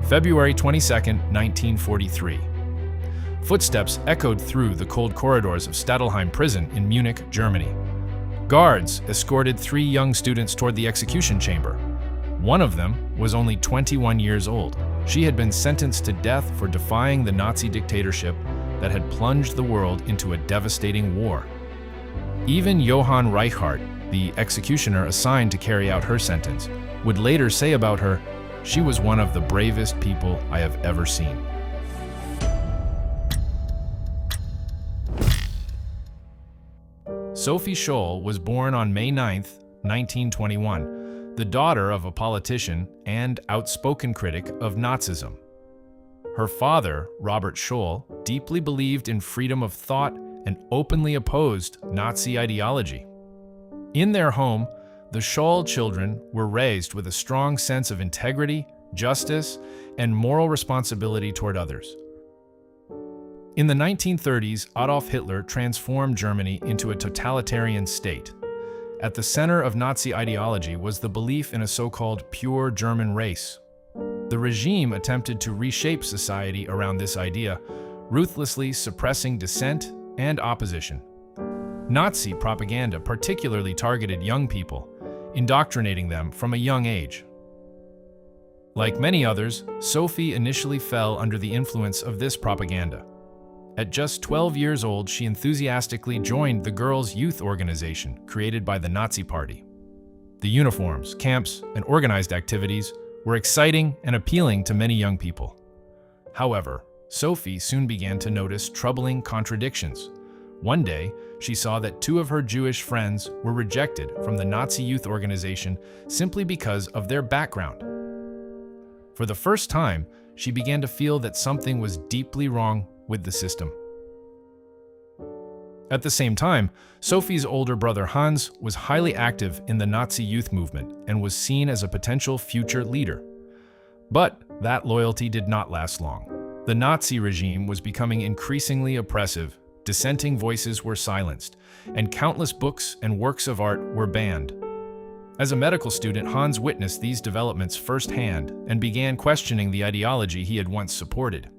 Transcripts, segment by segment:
February 22, 1943. Footsteps echoed through the cold corridors of Stadelheim prison in Munich, Germany. Guards escorted 3 young students toward the execution chamber. One of them was only 21 years old. She had been sentenced to death for defying the Nazi dictatorship that had plunged the world into a devastating war. Even Johann Reichardt, the executioner assigned to carry out her sentence, would later say about her, "She was one of the bravest people I have ever seen." Sophie Scholl was born on May 9, 1921, the daughter of a politician and outspoken critic of Nazism. Her father, Robert Scholl, deeply believed in freedom of thought and openly opposed Nazi ideology. In their home, the Scholl children were raised with a strong sense of integrity, justice, and moral responsibility toward others. In the 1930s, Adolf Hitler transformed Germany into a totalitarian state. At the center of Nazi ideology was the belief in a so-called pure German race. The regime attempted to reshape society around this idea, ruthlessly suppressing dissent and opposition. Nazi propaganda particularly targeted young people, indoctrinating them from a young age. Like many others, Sophie initially fell under the influence of this propaganda. At just 12 years old, she enthusiastically joined the Girls' Youth Organization created by the Nazi Party. The uniforms, camps, and organized activities were exciting and appealing to many young people. However, Sophie soon began to notice troubling contradictions. One day, she saw that 2 of her Jewish friends were rejected from the Nazi youth organization simply because of their background. For the first time, she began to feel that something was deeply wrong with the system. At the same time, Sophie's older brother Hans was highly active in the Nazi youth movement and was seen as a potential future leader. But that loyalty did not last long. The Nazi regime was becoming increasingly oppressive, dissenting voices were silenced, and countless books and works of art were banned. As a medical student, Hans witnessed these developments firsthand and began questioning the ideology he had once supported.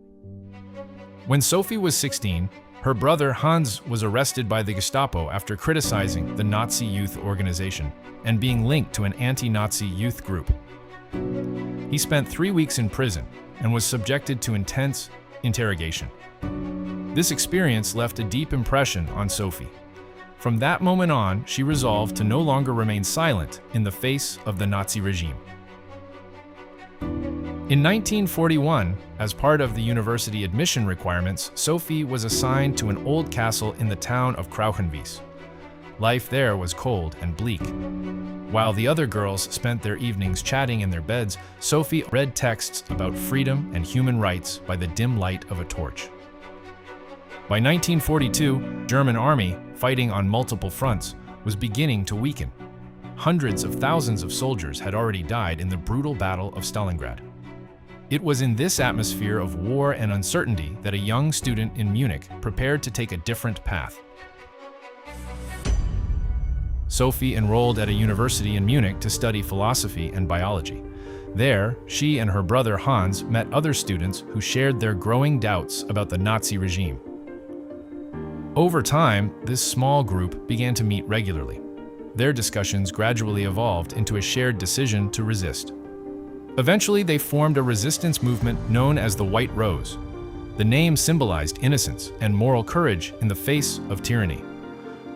When Sophie was 16, her brother Hans was arrested by the Gestapo after criticizing the Nazi youth organization and being linked to an anti-Nazi youth group. He spent 3 weeks in prison and was subjected to intense interrogation. This experience left a deep impression on Sophie. From that moment on, she resolved to no longer remain silent in the face of the Nazi regime. In 1941, as part of the university admission requirements, Sophie was assigned to an old castle in the town of Krauchenwies. Life there was cold and bleak. While the other girls spent their evenings chatting in their beds, Sophie read texts about freedom and human rights by the dim light of a torch. By 1942, German army, fighting on multiple fronts, was beginning to weaken. Hundreds of thousands of soldiers had already died in the brutal Battle of Stalingrad. It was in this atmosphere of war and uncertainty that a young student in Munich prepared to take a different path. Sophie enrolled at a university in Munich to study philosophy and biology. There, she and her brother Hans met other students who shared their growing doubts about the Nazi regime. Over time, this small group began to meet regularly. Their discussions gradually evolved into a shared decision to resist. Eventually, they formed a resistance movement known as the White Rose. The name symbolized innocence and moral courage in the face of tyranny.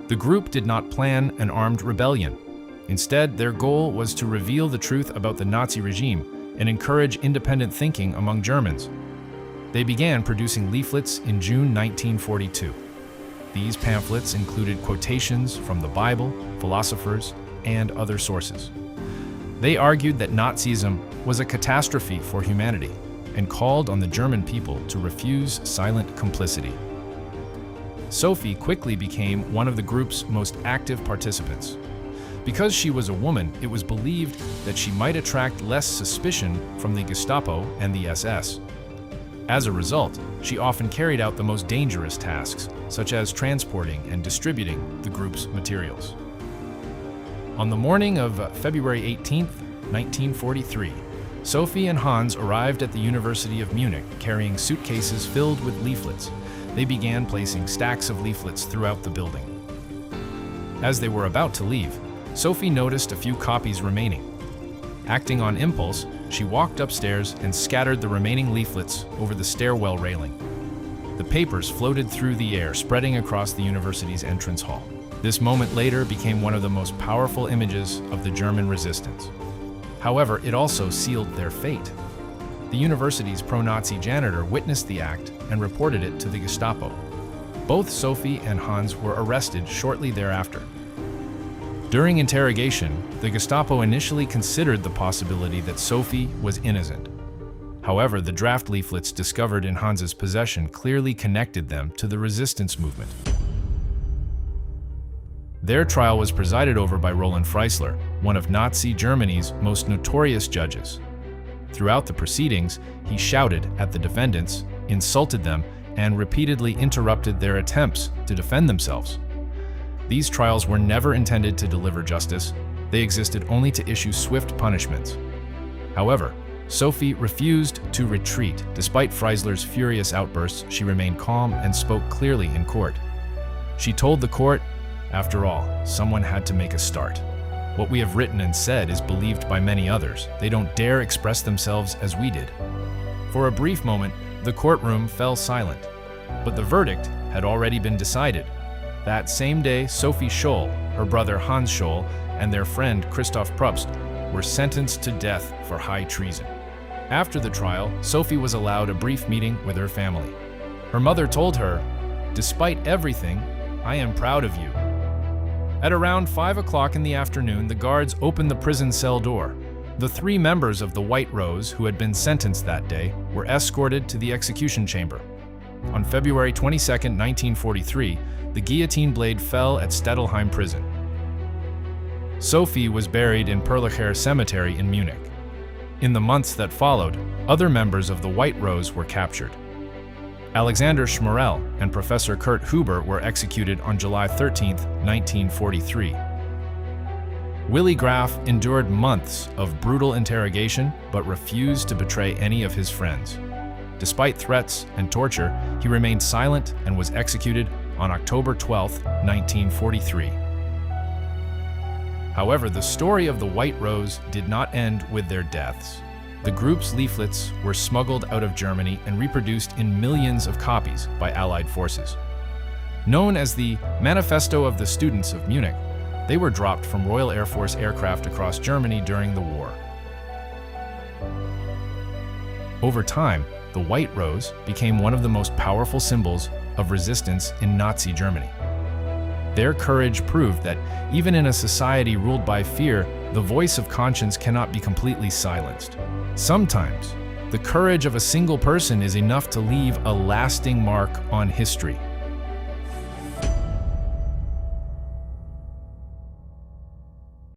The group did not plan an armed rebellion. Instead, their goal was to reveal the truth about the Nazi regime and encourage independent thinking among Germans. They began producing leaflets in June 1942. These pamphlets included quotations from the Bible, philosophers, and other sources. They argued that Nazism was a catastrophe for humanity and called on the German people to refuse silent complicity. Sophie quickly became one of the group's most active participants. Because she was a woman, it was believed that she might attract less suspicion from the Gestapo and the SS. As a result, she often carried out the most dangerous tasks, such as transporting and distributing the group's materials. On the morning of February 18, 1943, Sophie and Hans arrived at the University of Munich carrying suitcases filled with leaflets. They began placing stacks of leaflets throughout the building. As they were about to leave, Sophie noticed a few copies remaining. Acting on impulse, she walked upstairs and scattered the remaining leaflets over the stairwell railing. The papers floated through the air, spreading across the university's entrance hall. This moment later became one of the most powerful images of the German resistance. However, it also sealed their fate. The university's pro-Nazi janitor witnessed the act and reported it to the Gestapo. Both Sophie and Hans were arrested shortly thereafter. During interrogation, the Gestapo initially considered the possibility that Sophie was innocent. However, the draft leaflets discovered in Hans's possession clearly connected them to the resistance movement. Their trial was presided over by Roland Freisler, one of Nazi Germany's most notorious judges. Throughout the proceedings, he shouted at the defendants, insulted them, and repeatedly interrupted their attempts to defend themselves. These trials were never intended to deliver justice. They existed only to issue swift punishments. However, Sophie refused to retreat. Despite Freisler's furious outbursts, she remained calm and spoke clearly in court. She told the court, "After all, someone had to make a start. What we have written and said is believed by many others. They don't dare express themselves as we did." For a brief moment, the courtroom fell silent, but the verdict had already been decided. That same day, Sophie Scholl, her brother Hans Scholl, and their friend Christoph Probst were sentenced to death for high treason. After the trial, Sophie was allowed a brief meeting with her family. Her mother told her, "Despite everything, I am proud of you." At around 5 o'clock in the afternoon, the guards opened the prison cell door. The 3 members of the White Rose who had been sentenced that day were escorted to the execution chamber. On February 22, 1943, the guillotine blade fell at Stadelheim prison. Sophie was buried in Perlicher Cemetery in Munich. In the months that followed, other members of the White Rose were captured. Alexander Schmorell and Professor Kurt Huber were executed on July 13, 1943. Willy Graf endured months of brutal interrogation but refused to betray any of his friends. Despite threats and torture, he remained silent and was executed on October 12, 1943. However, the story of the White Rose did not end with their deaths. The group's leaflets were smuggled out of Germany and reproduced in millions of copies by Allied forces. Known as the Manifesto of the Students of Munich, they were dropped from Royal Air Force aircraft across Germany during the war. Over time, the White Rose became one of the most powerful symbols of resistance in Nazi Germany. Their courage proved that even in a society ruled by fear, the voice of conscience cannot be completely silenced. Sometimes, the courage of a single person is enough to leave a lasting mark on history.